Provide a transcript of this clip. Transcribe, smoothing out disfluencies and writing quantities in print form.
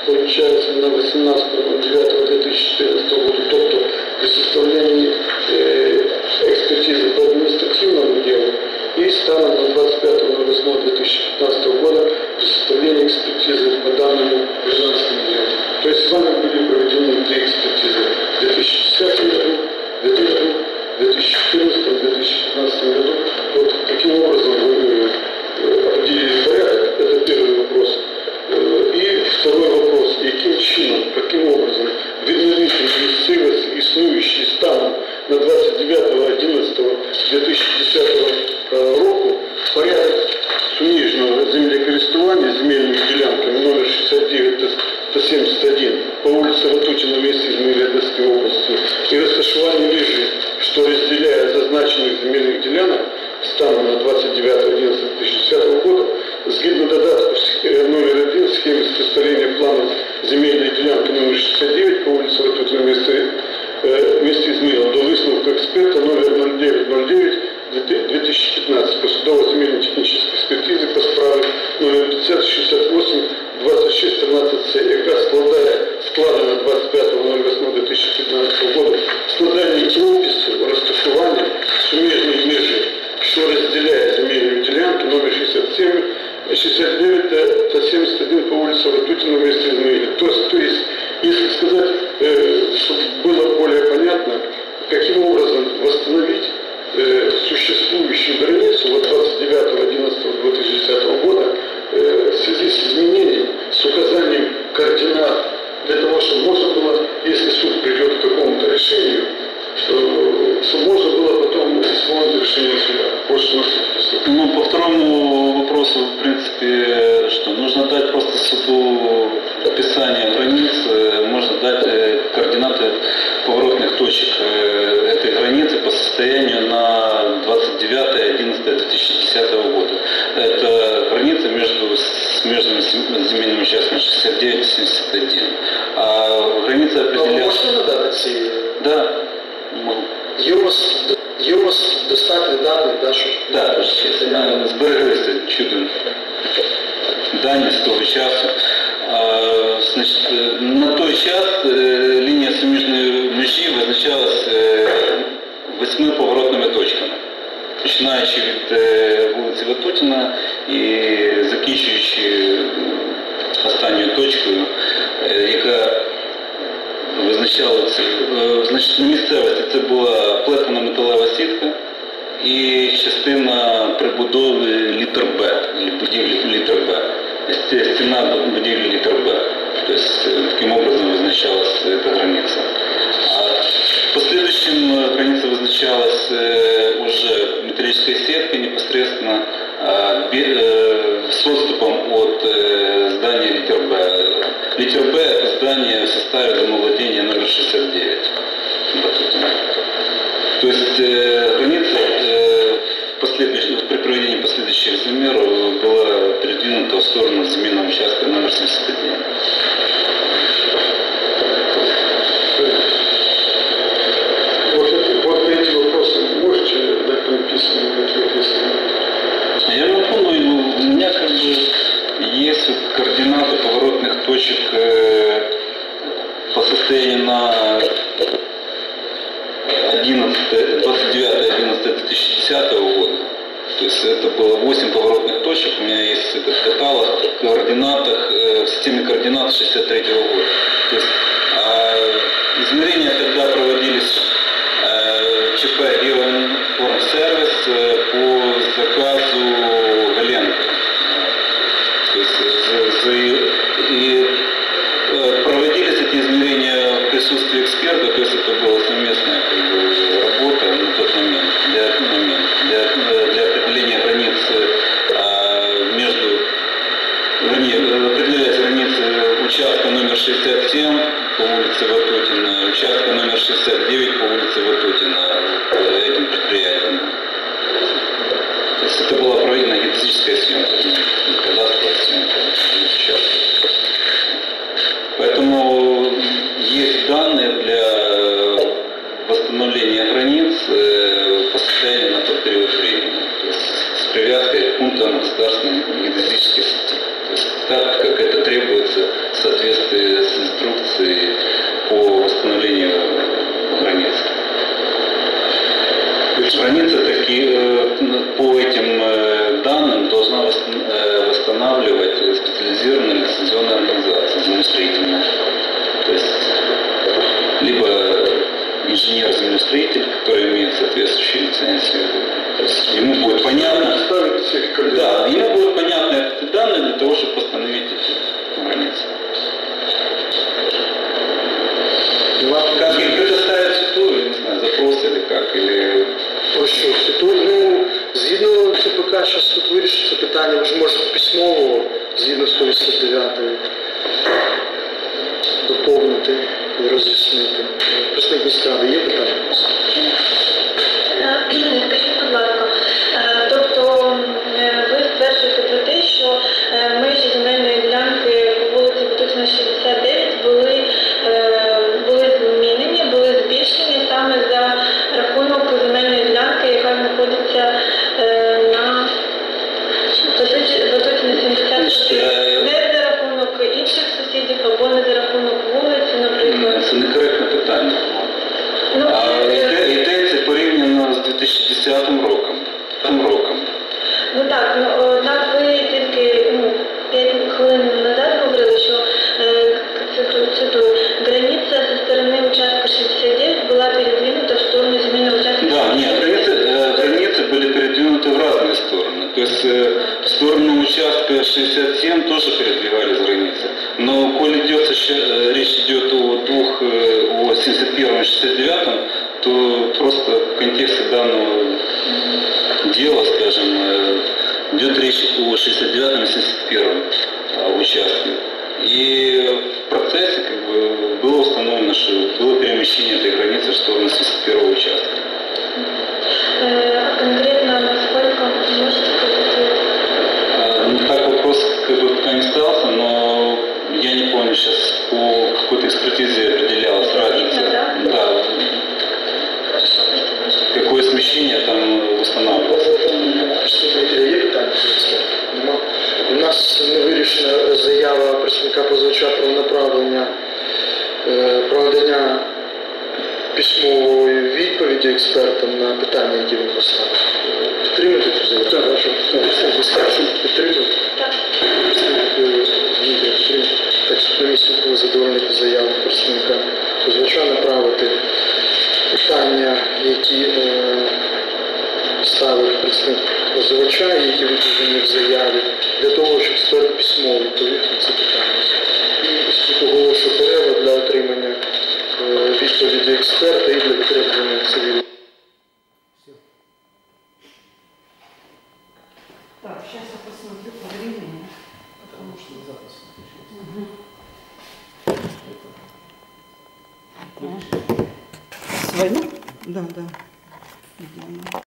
Получается на 18.09.2014 года, тобто при составлении экспертизы по административному делу и станом на 25.08.2015 года при составлении экспертизы по данному гражданскому делу. То есть вами были проведены 3 экспертизы в 2010 году, в 2014 и 2015 году. Вот каким образом вы определили порядок? Это первый вопрос. И второй вопрос, яким чином, каким образом відновити місцевість, існуючий станом на 29.11.2010 року порядок суміжного землекористування земельними ділянками номер 69-171 по вулиці Ватутіна в місті Зміївської області і розташування межі, що розділяє зазначених земельних ділянок станом на 29.11.2010 року, згідно додатку номер 1 схеми составления плана земельной делянки номер 69 по улице Ватутина вместе Измила до высновка эксперта номер 09-2015 по судово-земельно-технической экспертизе по справе номер 5068-2613-С, яка складена 25.08.2015 года, складання опису розташування суміжної межі, що розділяє земельну ділянку номер 69 та 71 по улице Ватутина вместе Измаиля. То есть, если сказать, чтобы было более понятно, каким образом восстановить существующую границу вот 29.11.2010 года в связи с изменением, с указанием координат, для того, чтобы можно было, если суд придет к какому-то решению, чтобы можно было потом исполнить решение суда. Ну, по второму вопросу, в принципе, что нужно дать просто суду описание границ, можно дать координаты поворотных точек этой границы по состоянию на 29.11.2010 года. Это граница между смежными земельными участками 69 и 71. А граница определяется... Можно дать? Да. ЮРОС достатньо даних, да, що... Так, збереглися чудо дані з того часу. Значить, на той час лінія суміжної межі визначалась 8 поворотними точками, починаючи від вулиці Ватутіна і закінчуючи останньою точкою, яка визначала це. Значить, на місцевості це була плетена металева сітка і частина прибудови літер Б, будівлі літер Б, стіна будівлі літер Б. Тобто таким образом визначалась эта граница. А в последующем граница вызначалась уже металлической сеткой непосредственно с отступом от здания литер Б. Литер Б – это здание в составе домовладения номер 69. То есть граница при проведении последующих замеров была передвинута в сторону земельного участка номер 71. Вот эти вопросы можете дать мне письменный ответ, если... Я могу, но у меня как бы есть координаты поворотных точек по состоянию на 29.11.2010 года. То есть это было 8 поворотных точек. У меня есть этот каталог в координатах, в системе координат 63 года. То есть измерения тогда проводились ЧП «Геоинформсервис» по заказу Галенко. То есть, и проводились эти измерения в присутствии эксперта, то есть это была совместная работа на тот момент для определения границ определяются границы участка номер 67 по улице Ватутина, участка номер 69 по улице Ватутина этим предприятием. То есть это была проведена геодезическая съемка, кадастровая съемка участка. Поэтому есть данные для восстановления границ по состоянию на тот период времени, то есть с привязкой к пунктам государственной геодезической сети. То есть так как это требуется в соответствии с инструкцией по восстановлению границ. Граница по этим данным должна восстанавливать специализированная лицензионная организация, землестроительная. То есть либо инженер-землестроитель, который имеет соответствующую лицензию. То есть ему будет понятно, да, ему будут понятны эти данные для того, чтобы восстановить эти границы. Как их предоставят СИТУ, я не знаю, запрос или как, или... Про що? Ну, згідно ЦПК, зараз суд вирішить це питання, ви ж можете письмово, згідно 189, доповнити і роз'яснити. Представник міськради, є питання? Скажіть, будь ласка, тобто ви стверджуєте про те, що межі земельної ділянки по вулиці Ватутіна, 69 були змінені, були збільшені саме за рахунок земельної ділянки, яка знаходиться на Ватутіна, 76, не за рахунок інших сусідів або не за рахунок вулиці, наприклад. Це некоректне питання. Йдеться порівняно з 2010 роком. Ну так, однак ви тільки 5 хвилин назад говорили, що цитую, границя зі сторони участка 69 була передвинута в сторону земельного участка. Да, нет, границы были передвинуты в разные стороны. То есть в сторону участка 67 тоже передвигались границы. Но коль речь идет о 71 и 69, то просто в контексте данного дела, скажем, идет речь о 69 и 71 участке. И в процессе было установлено, что было перемещение этой границы в сторону 71 участка. Конкретно насколько можете сказать? Так вопрос пока не ставился, но я не помню, сейчас по какой-то экспертизе определялась разница. Да. Какое смещение там восстанавливается. У нас не вирішена заява представника позивача про направлення, про надання письмової відповіді експертам на питання, які він поставив. Підтримуєте цю заяву? Так, що підтримуєте? Так. Так, що комісію, коли задовольнити заяву представника позивача, направити питання, які ставив представник позивача, які викладені в заяві, для того, щоб створити письмову відповідь на це питання. І суд оголошує перерву для отримання відповіді експерта і для підтримання цивільного. Так, сейчас я посмотрю по времени, потому что запись включился. Свою? Да.